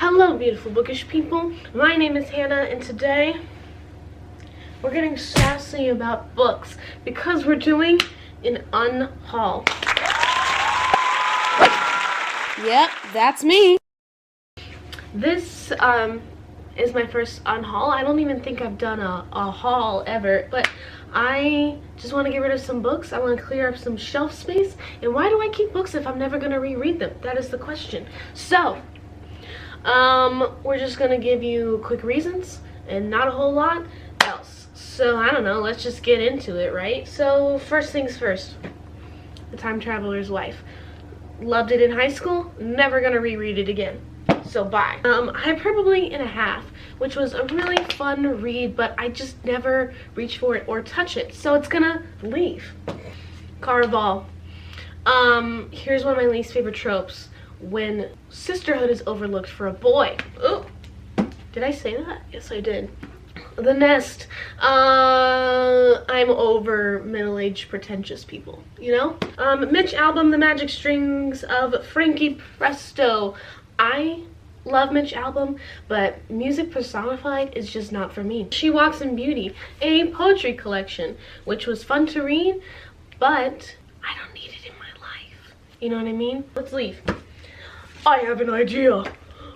Hello beautiful bookish people, my name is Hannah and today we're getting sassy about books because we're doing an unhaul. Yep, that's me. This is my first unhaul. I don't even think I've done a haul ever, but I just want to get rid of some books. I want to clear up some shelf space. And why do I keep books if I'm never going to reread them? That is the question. So we're just gonna give you quick reasons and not a whole lot else. So I don't know, let's just get into it, right? So first things first, The Time Traveler's Wife. Loved it in high school, never gonna reread it again. So bye. Hyperbole and a Half, which was a really fun read, but I just never reach for it or touch it. So it's gonna leave. Caraval. Here's one of my least favorite tropes. When sisterhood is overlooked for a boy. Oh, did I say that? Yes, I did. The Nest. I'm over middle-aged pretentious people, you know? Mitch Albom, The Magic Strings of Frankie Presto. I love Mitch Albom, but music personified is just not for me. She Walks in Beauty, a poetry collection, which was fun to read, but I don't need it in my life. You know what I mean? Let's leave. I have an idea.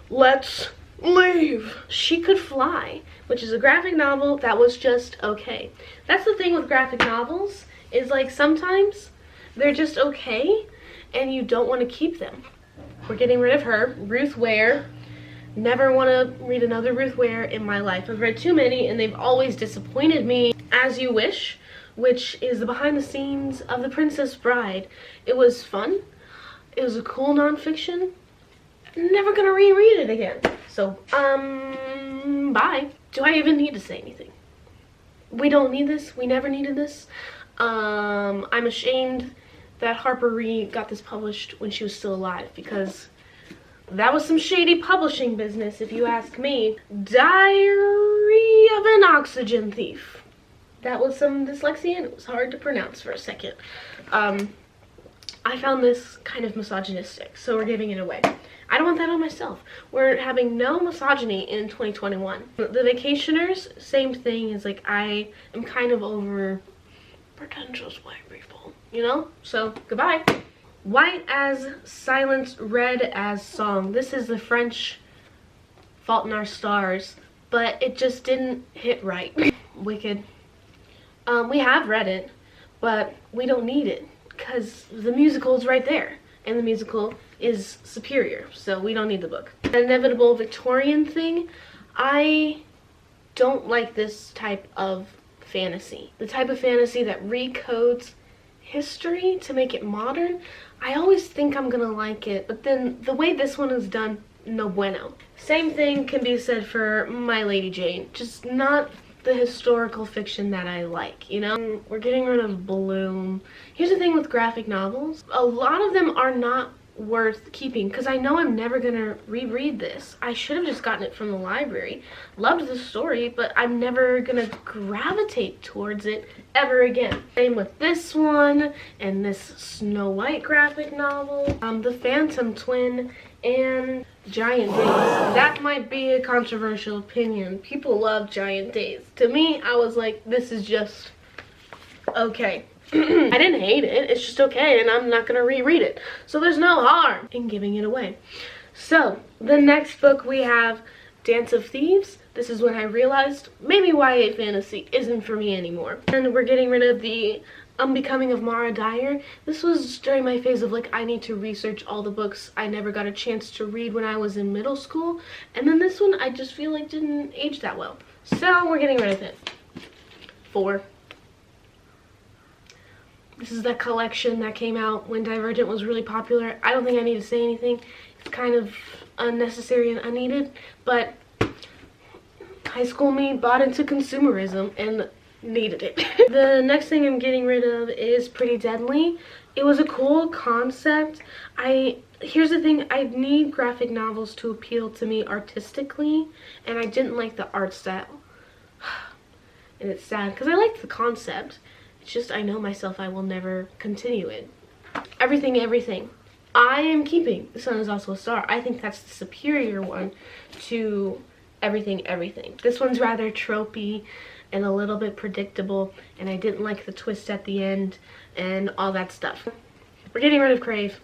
Let's leave. She Could Fly, which is a graphic novel that was just okay. That's the thing with graphic novels, is like sometimes they're just okay and you don't want to keep them. We're getting rid of her. Ruth Ware. Never want to read another Ruth Ware in my life. I've read too many and they've always disappointed me. As You Wish, which is the behind the scenes of The Princess Bride. It was fun. It was a cool nonfiction. Never gonna reread it again. So, bye. Do I even need to say anything? We don't need this. We never needed this. I'm ashamed that Harper Lee got this published when she was still alive because that was some shady publishing business, if you ask me. Diary of an Oxygen Thief. That was some dyslexia and it was hard to pronounce for a second. I found this kind of misogynistic, so we're giving it away. I don't want that on myself. We're having no misogyny in 2021. The Vacationers, same thing. Is like I am kind of over pretentious white people, you know? So, goodbye. White as Silence, Red as Song. This is the French Fault in Our Stars, but it just didn't hit right. Wicked. We have read it, but we don't need it because the musical is right there. And the musical is superior, so we don't need the book. An Inevitable Victorian Thing. I don't like this type of fantasy. The type of fantasy that recodes history to make it modern. I always think I'm gonna like it, but then the way this one is done, no bueno. Same thing can be said for My Lady Jane. Just not the historical fiction that I like, you know? We're getting rid of Bloom. Here's the thing with graphic novels. A lot of them are not worth keeping because I know I'm never gonna reread this. I should have just gotten it from the library. Loved the story, but I'm never gonna gravitate towards it ever again. Same with this one and this Snow White graphic novel, The Phantom Twin, and Giant Days. That might be a controversial opinion. People love Giant Days. To me, I was like, this is just okay. I didn't hate it, it's just okay, and I'm not gonna reread it. So there's no harm in giving it away. So, the next book we have Dance of Thieves. This is when I realized maybe YA fantasy isn't for me anymore. And we're getting rid of the Unbecoming of Mara Dyer. This was during my phase of like, I need to research all the books I never got a chance to read when I was in middle school. And then this one I just feel like didn't age that well. So we're getting rid of it. 4. This is the collection that came out when Divergent was really popular. I don't think I need to say anything. It's kind of unnecessary and unneeded, but high school me bought into consumerism and needed it. The next thing I'm getting rid of is Pretty Deadly. It was a cool concept. Here's the thing, I need graphic novels to appeal to me artistically, and I didn't like the art style. And it's sad because I liked the concept. It's just I know myself I will never continue it. Everything. I am keeping The Sun Is Also a Star. I think that's the superior one to Everything. This one's rather tropey and a little bit predictable, and I didn't like the twist at the end and all that stuff. We're getting rid of Crave.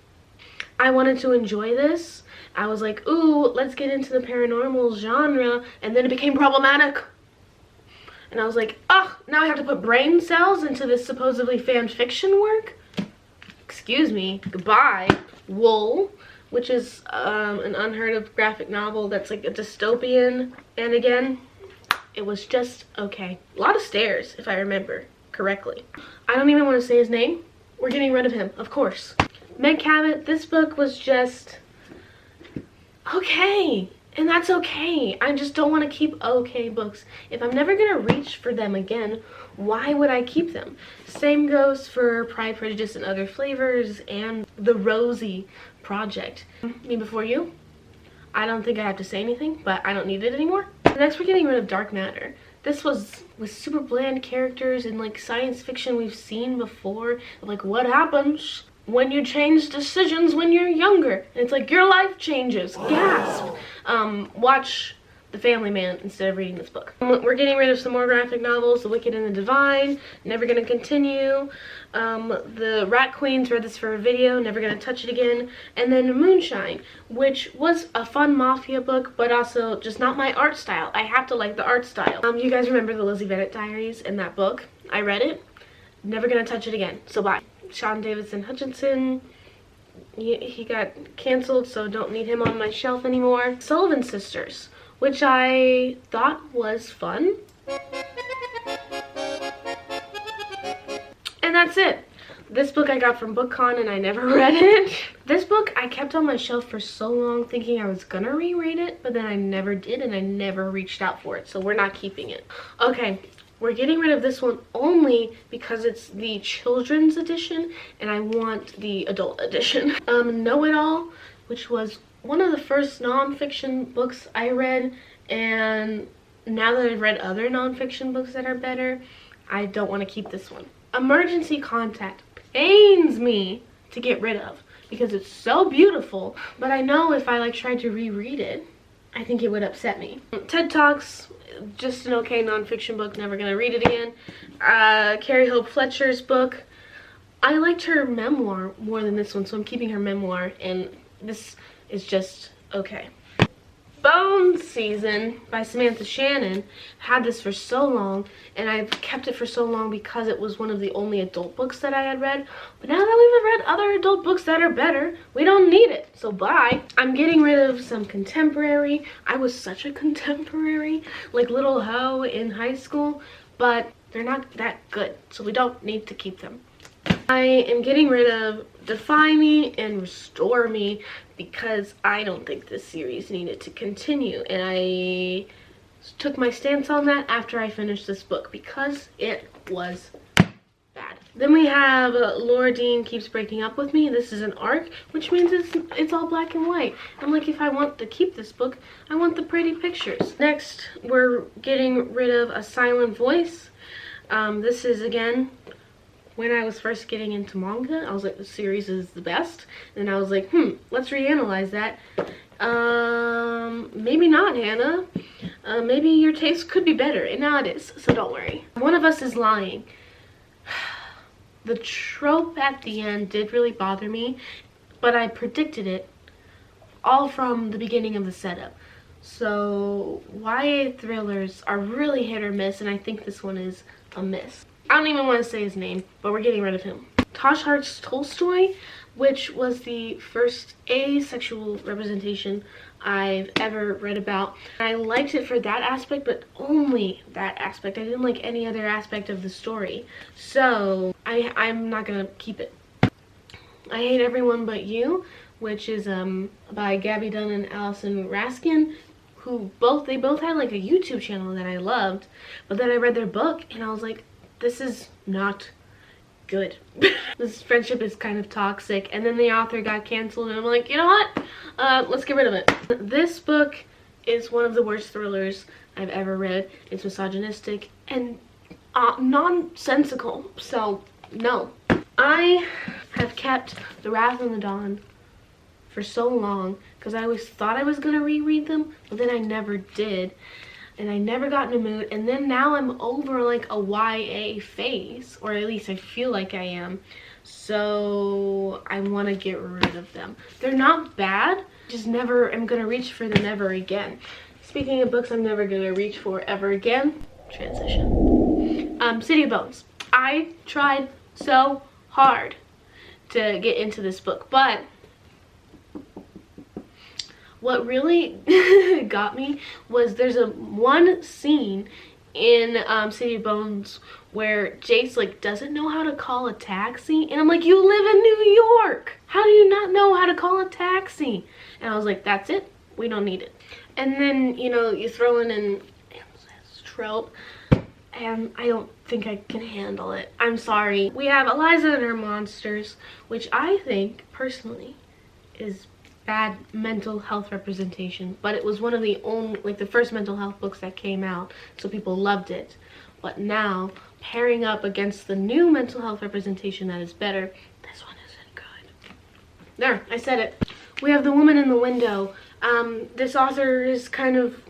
I wanted to enjoy this. I was like, ooh, let's get into the paranormal genre, and then it became problematic. And I was like, oh, now I have to put brain cells into this supposedly fan fiction work? Excuse me, goodbye. Wool, which is an unheard of graphic novel that's like a dystopian, and again, it was just okay. A lot of stairs, if I remember correctly. I don't even want to say his name. We're getting rid of him, of course. Meg Cabot, this book was just okay, and that's okay. I just don't want to keep okay books. If I'm never gonna reach for them again, why would I keep them? Same goes for Pride, Prejudice, and Other Flavors and The Rosie Project. Me Before You. I don't think I have to say anything, but I don't need it anymore. Next, we're getting rid of Dark Matter. This was with super bland characters and like science fiction we've seen before. Like, what happens when you change decisions when you're younger? And it's like, your life changes. Gasp. Watch The Family Man instead of reading this book. We're getting rid of some more graphic novels. The Wicked and the Divine. Never gonna continue. The Rat Queens, read this for a video. Never gonna touch it again. And then Moonshine, which was a fun mafia book, but also just not my art style. I have to like the art style. You guys remember the Lizzie Bennet Diaries in that book? I read it. Never gonna touch it again. So bye. Sean Davidson Hutchinson, he got canceled, so don't need him on my shelf anymore. Sullivan Sisters, which I thought was fun. And that's it. This book I got from BookCon and I never read it. This book I kept on my shelf for so long thinking I was gonna reread it, but then I never did and I never reached out for it, so we're not keeping it. Okay. We're getting rid of this one only because it's the children's edition and I want the adult edition. Know It All, which was one of the first nonfiction books I read, and now that I've read other nonfiction books that are better, I don't want to keep this one. Emergency Contact pains me to get rid of because it's so beautiful, but I know if I like tried to reread it, I think it would upset me. TED Talks, just an okay nonfiction book, never gonna read it again. Carrie Hope Fletcher's book. I liked her memoir more than this one, so I'm keeping her memoir, and this is just okay. Bone Season by Samantha Shannon. Had this for so long, and I've kept it for so long because it was one of the only adult books that I had read. But now that we've read other adult books that are better, we don't need it, so bye. I'm getting rid of some contemporary. I was such a contemporary, like Little Ho in high school, but they're not that good, so we don't need to keep them. I am getting rid of Defy Me and Restore Me because I don't think this series needed to continue, and I took my stance on that after I finished this book because it was bad. Then we have Laura Dean Keeps Breaking Up With Me. This is an arc, which means it's all black and white. I'm like, if I want to keep this book, I want the pretty pictures. Next, we're getting rid of A Silent Voice. This is, again, when I was first getting into manga, I was like, the series is the best. And I was like, let's reanalyze that. Maybe not, Hannah. Maybe your taste could be better. And now it is, so don't worry. One of Us Is Lying. The trope at the end did really bother me, but I predicted it all from the beginning of the setup. So YA thrillers are really hit or miss, and I think this one is a miss. I don't even want to say his name, but we're getting rid of him. Tosh Hart's Tolstoy, which was the first asexual representation I've ever read about. I liked it for that aspect, but only that aspect. I didn't like any other aspect of the story. So I'm not gonna keep it. I Hate Everyone But You, which is by Gabby Dunn and Allison Raskin, who both had like a YouTube channel that I loved, but then I read their book and I was like, this is not good. This friendship is kind of toxic, and then the author got canceled and I'm like, you know what, let's get rid of it. This book is one of the worst thrillers I've ever read. It's misogynistic and nonsensical, so no. I have kept The Wrath of the Dawn for so long because I always thought I was going to reread them, but then I never did. And I never got in a mood. And then now I'm over like a YA phase, or at least I feel like I am. So I want to get rid of them. They're not bad, just never am going to reach for them ever again. Speaking of books I'm never going to reach for ever again, transition. City of Bones. I tried so hard to get into this book, but what really got me was there's one scene in City of Bones where Jace like doesn't know how to call a taxi, and I'm like, you live in New York, how do you not know how to call a taxi? And I was like, that's it, we don't need it. And then, you know, you throw in an incest trope, and I don't think I can handle it. I'm sorry. We have Eliza and Her Monsters, which I think personally is bad mental health representation, but it was one of the only, like the first mental health books that came out, so people loved it. But now, pairing up against the new mental health representation that is better, this one isn't good. There, I said it. We have The Woman in the Window. This author has kind of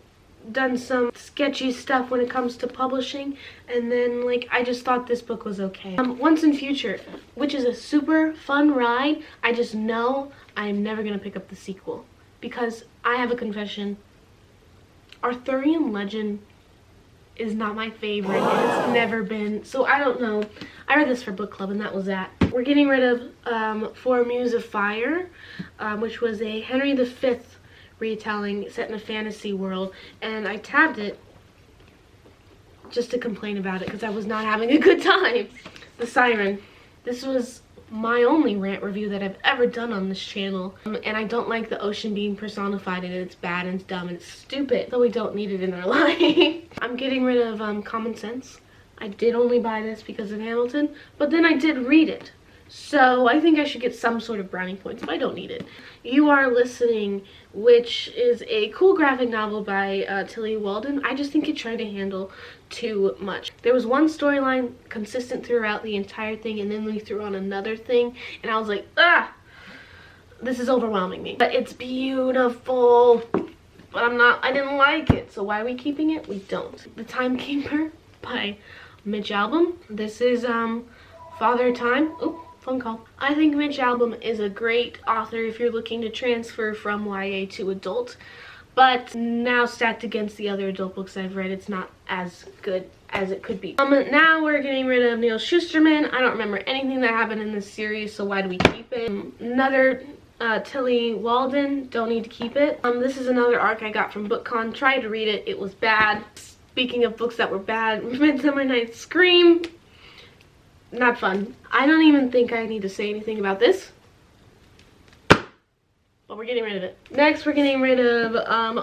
done some sketchy stuff when it comes to publishing, and then like I just thought this book was okay. Once in Future, which is a super fun ride, I just know I'm never gonna pick up the sequel because I have a confession. Arthurian Legend is not my favorite. It's never been, so I don't know. I read this for book club and that was that. We're getting rid of For Muse of Fire, which was a Henry V retelling set in a fantasy world, and I tabbed it just to complain about it because I was not having a good time. The Siren. This was my only rant review that I've ever done on this channel, and I don't like the ocean being personified, and it's bad and it's dumb and it's stupid, so we don't need it in our life. I'm getting rid of Common Sense. I did only buy this because of Hamilton, but then I did read it, so I think I should get some sort of brownie points, but I don't need it. You Are Listening, which is a cool graphic novel by Tilly Walden. I just think it tried to handle too much. There was one storyline consistent throughout the entire thing, and then we threw on another thing, and I was like, ah, this is overwhelming me. But it's beautiful, but I didn't like it, so why are we keeping it? We don't. The Timekeeper by Mitch Albom. This is Father Time. Oop. Phone call. I think Mitch Albom is a great author if you're looking to transfer from YA to adult, but now stacked against the other adult books I've read, it's not as good as it could be. Now we're getting rid of Neil Shusterman. I don't remember anything that happened in this series, so why do we keep it? Another Tilly Walden, don't need to keep it. This is another arc I got from BookCon. Tried to read it, it was bad. Speaking of books that were bad, Midsummer Night's Scream. Not fun. I don't even think I need to say anything about this, but we're getting rid of it. Next, we're getting rid of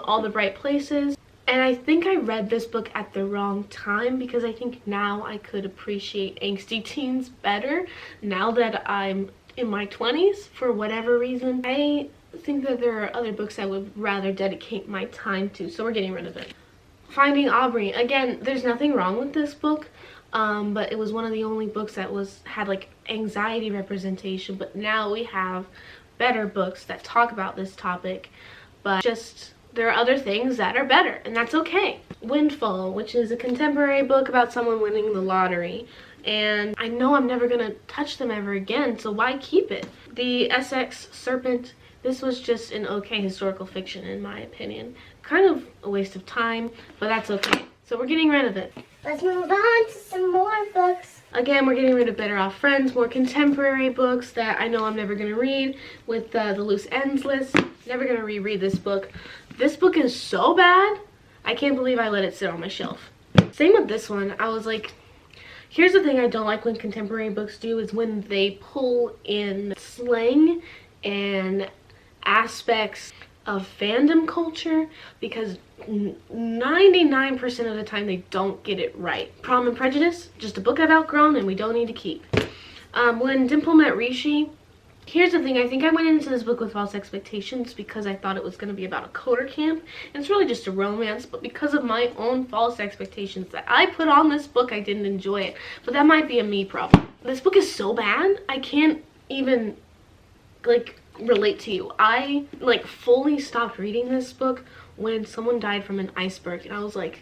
All the Bright Places. And I think I read this book at the wrong time because I think now I could appreciate angsty teens better now that I'm in my 20s for whatever reason. I think that there are other books I would rather dedicate my time to, so we're getting rid of it. Finding Aubrey. Again, there's nothing wrong with this book. But it was one of the only books that had like anxiety representation, but now we have better books that talk about this topic, but just there are other things that are better, and that's okay. Windfall, which is a contemporary book about someone winning the lottery, and I know I'm never gonna touch them ever again, so why keep it? The Essex Serpent. This was just an okay historical fiction in my opinion. Kind of a waste of time, but that's okay. So we're getting rid of it. Let's move on to some more books. Again, we're getting rid of Better Off Friends, more contemporary books that I know I'm never going to read, with the Loose Ends list. Never going to reread this book. This book is so bad, I can't believe I let it sit on my shelf. Same with this one. I was like, here's the thing I don't like when contemporary books do, is when they pull in slang and aspects of fandom culture, because 99% of the time they don't get it right. Pride and Prejudice, just a book I've outgrown and we don't need to keep. When Dimple Met Rishi, here's the thing, I think I went into this book with false expectations because I thought it was going to be about a coder camp, and it's really just a romance, but because of my own false expectations that I put on this book, I didn't enjoy it. But that might be a me problem. This book is so bad, I can't even, like, relate to you. I like fully stopped reading this book when someone died from an iceberg, and I was like,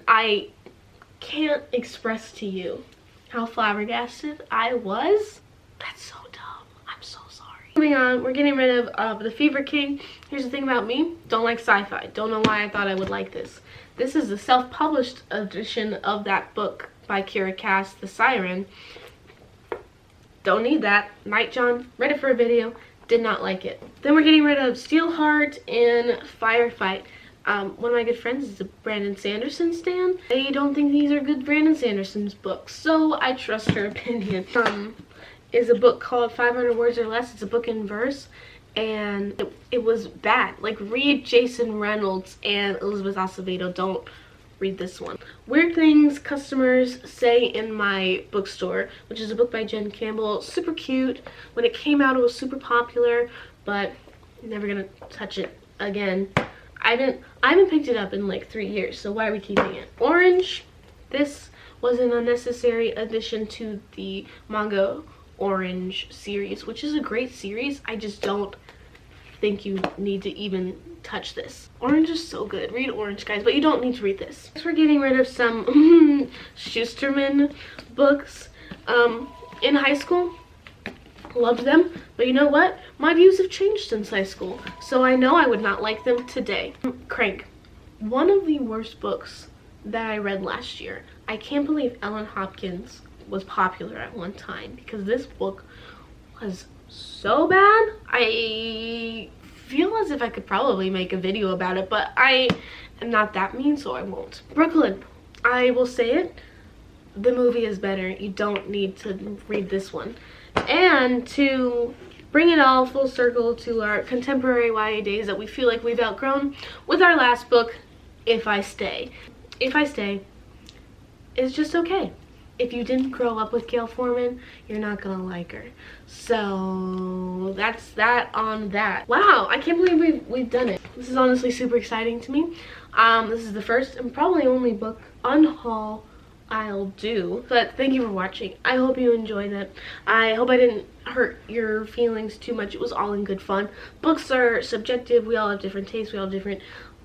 I can't express to you how flabbergasted I was. That's so dumb. I'm so sorry. Moving on, we're getting rid of The Fever King. Here's the thing about me. Don't like sci-fi. Don't know why I thought I would like this. This is the self-published edition of that book by Kira Cass, The Siren. Don't need that. Night John, read it for a video. Did not like it. Then we're getting rid of Steelheart and Firefight. One of my good friends is a Brandon Sanderson stan. I don't think these are good Brandon Sanderson's books, so I trust her opinion. Is a book called 500 Words or Less. It's a book in verse, and it was bad. Like, read Jason Reynolds and Elizabeth Acevedo. Don't read this one. Weird Things Customers Say in My Bookstore, which is a book by Jen Campbell. Super cute. When it came out, it was super popular, but never gonna touch it again. I haven't picked it up in like 3 years, so why are we keeping it? Orange. This was an unnecessary addition to the manga Orange series, which is a great series. I just don't think you need to even touch this. Orange is so good. Read Orange, guys, but you don't need to read this. Next, we're getting rid of some Schusterman books. In high school, loved them, but you know what? My views have changed since high school, so I know I would not like them today. Crank. One of the worst books that I read last year. I can't believe Ellen Hopkins was popular at one time, because this book was so bad. I feel as if I could probably make a video about it, but I am not that mean, so I won't. Brooklyn. I will say it. The movie is better. You don't need to read this one. And to bring it all full circle to our contemporary YA days that we feel like we've outgrown, with our last book, If I Stay. If I Stay is just okay. If you didn't grow up with Gail Forman, you're not gonna like her. So that's that on that. Wow, I can't believe we've done it. This is honestly super exciting to me. This is the first and probably only book Unhaul I'll do. But thank you for watching. I hope you enjoyed it. I hope I didn't hurt your feelings too much. It was all in good fun. Books are subjective. We all have different tastes. We all have different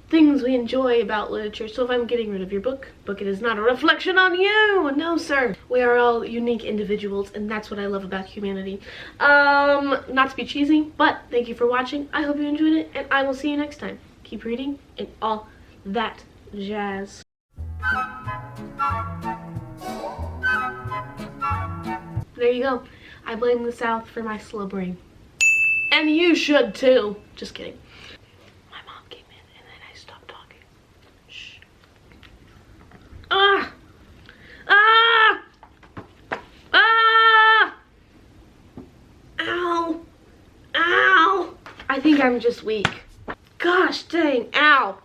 things we enjoy about literature. So if I'm getting rid of your book, it is not a reflection on you. No, sir. We are all unique individuals, and that's what I love about humanity. Not to be cheesy, but thank you for watching. I hope you enjoyed it, and I will see you next time. Keep reading and all that jazz. There you go. I blame the South for my slow brain. And you should too. Just kidding. My mom came in and then I stopped talking. Shh. Ah! Ah! Ah! Ow! Ow! I think I'm just weak. Gosh dang, ow!